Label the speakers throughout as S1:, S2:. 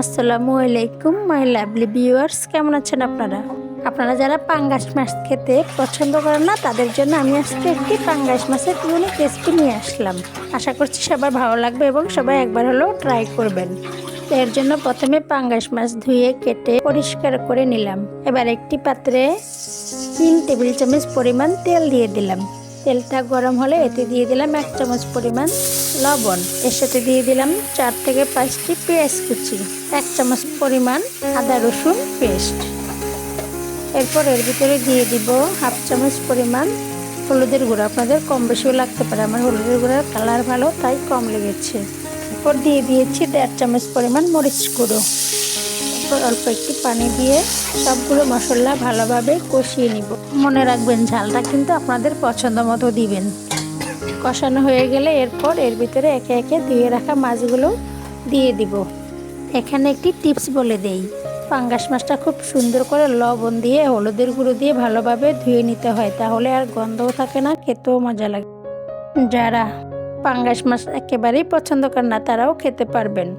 S1: আসসালামু আলাইকুম my lovely viewers, কেমন আছেন আপনারা? আপনারা যারা পাঙ্গাস মাছ খেতে পছন্দ করেন না তাদের জন্য আমি আজকে একটি পাঙ্গাস মাছের ইউনিক রেসিপি নিয়ে আসলাম। আশা করছি সবার ভালো লাগবে এবং সবাই একবার হলেও ট্রাই করবেন। এর জন্য প্রথমে পাঙ্গাস মাছ ধুয়ে কেটে পরিষ্কার করে নিলাম। এবার একটি পাত্রে 3 টেবিল চামচ পরিমাণ তেল দিয়ে দিলাম। তেলটা গরম হলে এতে দিয়ে দিলাম 1 চামচ পরিমাণ লবণ। এর সাথে দিয়ে দিলাম 4 থেকে 5টি পেঁয়াজ কুচি, 1 চামচ পরিমাণ আদা রসুন পেস্ট। এরপর এর ভিতরে দিয়ে দিব 1/2 চামচ পরিমাণ হলুদের গুঁড়ো। আপনাদের কম বেশিও লাগতে পারে, আমার হলুদের গুঁড়োর কালার ভালো তাই কম লেগেছে। এরপর দিয়ে দিয়েছি 1.5 চামচ পরিমাণ মরিচ গুঁড়ো। এরপর অল্প একটু পানি দিয়ে সবগুলো মশলা ভালোভাবে কষিয়ে নিব। মনে রাখবেন ঝালটা কিন্তু আপনাদের পছন্দ মতো দিবেন। কষানো হয়ে গেলে এরপর এর ভিতরে একে একে ধুয়ে রাখা মাছগুলো দিয়ে দিব। এখানে একটি টিপস বলে দেই, পাঙ্গাস মাছটা খুব সুন্দর করে লবণ দিয়ে হলুদের গুঁড়ো দিয়ে ভালোভাবে ধুয়ে নিতে হয়, তাহলে আর গন্ধও থাকে না, খেতেও মজা লাগে। যারা পাঙ্গাস মাছ একেবারেই পছন্দ করেন না তারাও খেতে পারবেন।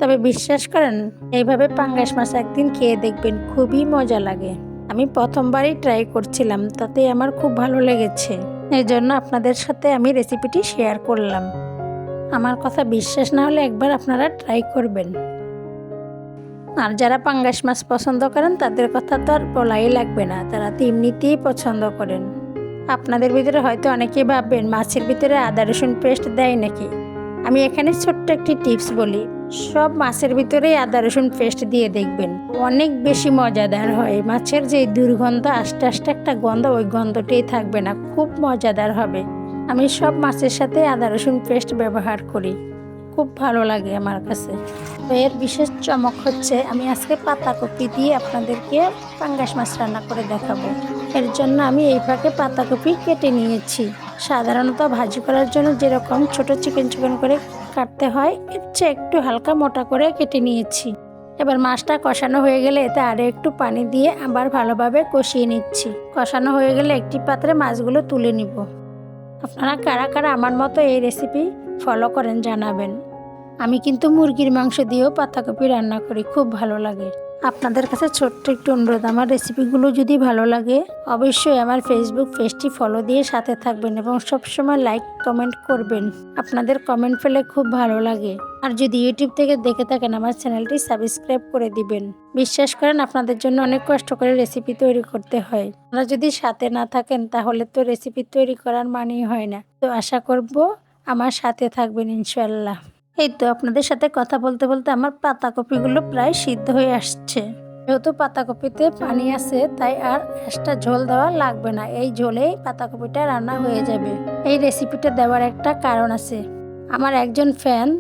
S1: তবে বিশ্বাস করেন এইভাবে পাঙ্গাস মাছ একদিন খেয়ে দেখবেন, খুবই মজা লাগে। আমি প্রথমবারই ট্রাই করছিলাম, তাতে আমার খুব ভালো লেগেছে। এই জন্য আপনাদের সাথে আমি রেসিপিটি শেয়ার করলাম। আমার কথা বিশ্বাস না হলে একবার আপনারা ট্রাই করবেন। আর যারা পাঙ্গাস মাছ পছন্দ করেন তাদের কথা তো আর বলাই লাগবে না, তারা তো এমনিতেই পছন্দ করেন। আপনাদের ভিতরে হয়তো অনেকেই ভাববেন মাছের ভিতরে আদা রসুন পেস্ট দেয় নাকি। আমি এখানে ছোট্ট একটি টিপস বলি, সব মাছের ভিতরেই আদা রসুন পেস্ট দিয়ে দেখবেন, অনেক বেশি মজাদার হয়। মাছের যে দুর্গন্ধ আস্তে আস্তে একটা গন্ধ, ওই গন্ধটাই থাকবে না, খুব মজাদার হবে। আমি সব মাছের সাথে আদা রসুন পেস্ট ব্যবহার করি, খুব ভালো লাগে আমার কাছে। এর বিশেষ চমক হচ্ছে আমি আজকে পাতাকপি দিয়ে আপনাদেরকে পাঙ্গাস মাছ রান্না করে দেখাবো। এর জন্য আমি এই ফাঁকে পাতাকপি কেটে নিয়েছি। সাধারণত ভাজি করার জন্য যেরকম ছোট চিকেন করে কাটতে হয়, এর চেয়ে একটু হালকা মোটা করে কেটে নিয়েছি। এবার মাছটা কষানো হয়ে গেলে এতে আরও একটু পানি দিয়ে আবার ভালোভাবে কষিয়ে নিচ্ছি। কষানো হয়ে গেলে একটি পাত্রে মাছগুলো তুলে নিব। আপনারা কারা কারা আমার মতো এই রেসিপি ফলো করেন জানাবেন। আমি কিন্তু মুরগির মাংস দিয়েও পাতাকপি রান্না করি, খুব ভালো লাগে। আপনাদের কাছে ছোট্ট একটু অনুরোধ, আমার রেসিপিগুলো যদি ভালো লাগে অবশ্যই আমার ফেসবুক পেজটি ফলো দিয়ে সাথে থাকবেন এবং সবসময় লাইক কমেন্ট করবেন। আপনাদের কমেন্ট পেলে খুব ভালো লাগে। আর যদি ইউটিউব থেকে দেখে থাকেন আমার চ্যানেলটি সাবস্ক্রাইব করে দিবেন। বিশ্বাস করেন আপনাদের জন্য অনেক কষ্ট করে রেসিপি তৈরি করতে হয়। আপনারা যদি সাথে না থাকেন তাহলে তো রেসিপি তৈরি করার মানেই হয় না। তো আশা করব আমার সাথে থাকবেন ইনশাল্লাহ। এই তো আপনাদের সাথে কথা বলতে বলতে আমার পাতাকপিগুলো প্রায় সিদ্ধ হয়ে আসছে। যেহেতু পাতাকপিতে পানি আছে তাই আর এক্সট্রা ঝোল দেওয়া লাগবে না, এই ঝোলেই পাতাকপিটা রান্না হয়ে যাবে। এই রেসিপিটা দেওয়ার একটা কারণ আছে। আমার একজন ফ্যান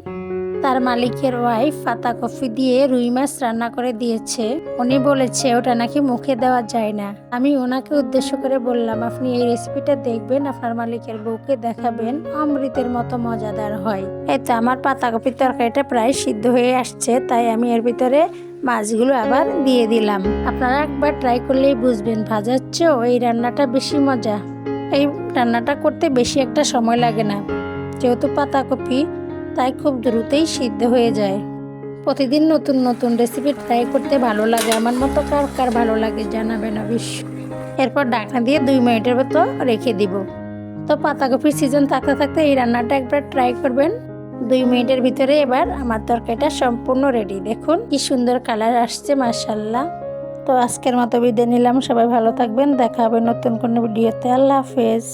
S1: তার মালিকের ওয়াইফ পাতাকপি দিয়ে রুই মাছ রান্না করে দিয়েছে। উনি বলেছে ওটা নাকি মুখে দেওয়া যায় না। আমি ওনাকে উদ্দেশ্য করে বললাম, আপনি এই রেসিপিটা দেখবেন, আপনার মালিকের বউকে দেখাবেন, অমৃতের মতো মজাদার হয়। এই তো আমার পাতাকপির তরকারিটা প্রায় সিদ্ধ হয়ে আসছে, তাই আমি এর ভিতরে মাছগুলো আবার দিয়ে দিলাম। আপনারা একবার ট্রাই করলেই বুঝবেন, ভাজার চেয়েও এই রান্নাটা বেশি মজা। এই রান্নাটা করতে বেশি একটা সময় লাগে না, যেহেতু পাতাকপি তাই খুব দ্রুতই সিদ্ধ হয়ে যায়। প্রতিদিন নতুন নতুন রেসিপি ট্রাই করতে ভালো লাগে, আমার মতো কার কার ভালো লাগে জানাবেন অবশ্যই। এরপর ঢাকনা দিয়ে 2 মিনিটের মতো রেখে দিব। তো পাতাকপির সিজন থাকতে থাকতে এই রান্নাটা একবার ট্রাই করবেন। 2 মিনিটের ভিতরে এবার আমার তরকারিটা সম্পূর্ণ রেডি। দেখুন কি সুন্দর কালার আসছে, মাশাআল্লাহ। তো আজকের মতো বিদায় নিলাম, সবাই ভালো থাকবেন, দেখা হবে নতুন কোনো ভিডিওতে। আল্লাহ হাফেজ।